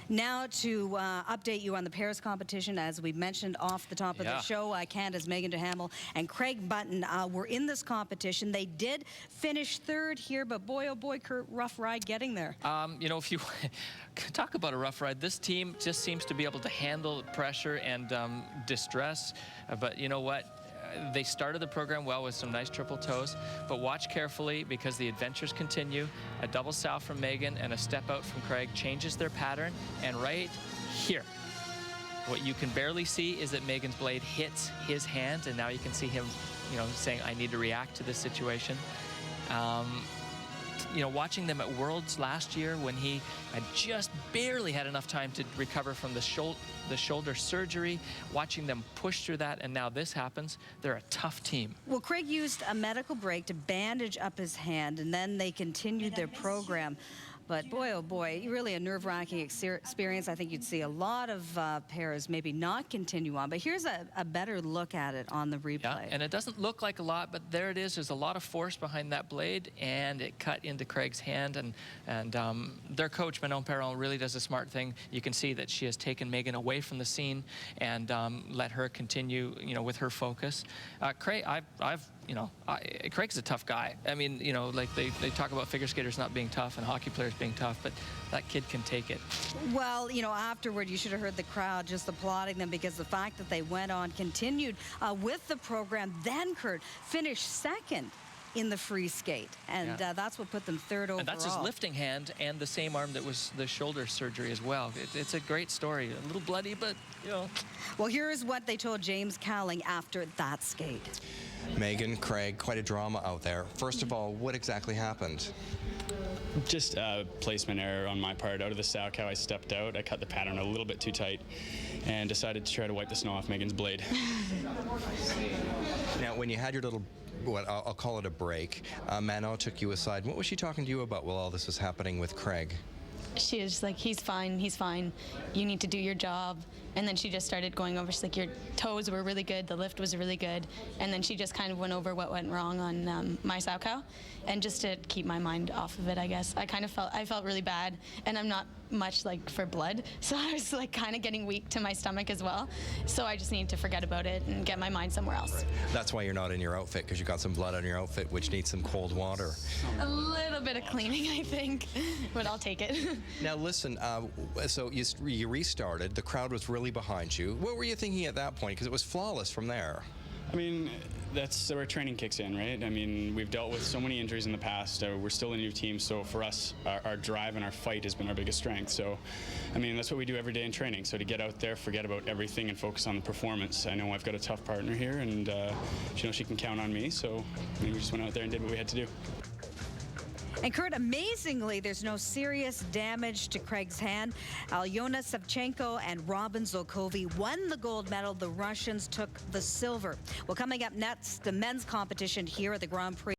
Now to update you on the pairs competition, as we mentioned off the top of the show, Canada's Megan Duhamel and Craig Buntin were in this competition. They did finish third here, but boy, oh boy, Kurt, rough ride getting there. You know, if you talk about a rough ride, this team just seems to be able to handle pressure and distress. But you know what? They started the program well with some nice triple toes, but watch carefully because the adventures continue. A double sow from Megan and a step out from Craig changes their pattern, and right here, what you can barely see is that Megan's blade hits his hand, and now you can see him, you know, saying, I need to react to this situation. You know, watching them at Worlds last year when he had just barely had enough time to recover from the shoulder surgery, watching them push through that, and now this happens. They're a tough team. Well, Craig used a medical break to bandage up his hand, and then they continued their program. But boy, oh boy, really a nerve-wracking experience. I think you'd see a lot of pairs maybe not continue on. But here's a better look at it on the replay. Yeah, and it doesn't look like a lot, but there it is. There's a lot of force behind that blade, and it cut into Craig's hand. And their coach, Manon Perron, really does a smart thing. You can see that she has taken Megan away from the scene and let her continue, you know, with her focus. Craig, Craig's a tough guy. I mean, you know, like they talk about figure skaters not being tough and hockey players being tough, but that kid can take it. Well, you know, afterward, you should have heard the crowd just applauding them because the fact that they went on, continued with the program, then Kurt finished second in the free skate, and that's what put them third overall. And that's his lifting hand and the same arm that was the shoulder surgery as well. It's a great story. A little bloody, but, you know. Well, here's what they told James Cowling after that skate. Megan, Craig, quite a drama out there. First of all, what exactly happened? Just a placement error on my part. Out of the sow cow, I stepped out. I cut the pattern a little bit too tight and decided to try to wipe the snow off Megan's blade. Now, when you had your little, what I'll call it a break, Manon took you aside. What was she talking to you about while all this was happening with Craig? She was like, he's fine, you need to do your job. And then she just started going over, she's like, your toes were really good, the lift was really good. And then she just kind of went over what went wrong on my sow cow. And just to keep my mind off of it, I guess. I felt really bad, and I'm not much like for blood, so I was like kind of getting weak to my stomach as well. So I just need to forget about it and get my mind somewhere else. That's why you're not in your outfit, because you got some blood on your outfit, which needs some cold water. A little bit of cleaning, I think, but I'll take it. Now listen, so you restarted, the crowd was really behind you. What were you thinking at that point? Because it was flawless from there. I mean, that's where training kicks in, right? I mean, we've dealt with so many injuries in the past. We're still a new team, so for us, our drive and our fight has been our biggest strength. So, I mean, that's what we do every day in training. So to get out there, forget about everything and focus on the performance. I know I've got a tough partner here, and you know, she can count on me. So we just went out there and did what we had to do. And Kurt, amazingly, there's no serious damage to Craig's hand. Alyona Savchenko and Robin Zolkovi won the gold medal. The Russians took the silver. Well, coming up next, the men's competition here at the Grand Prix.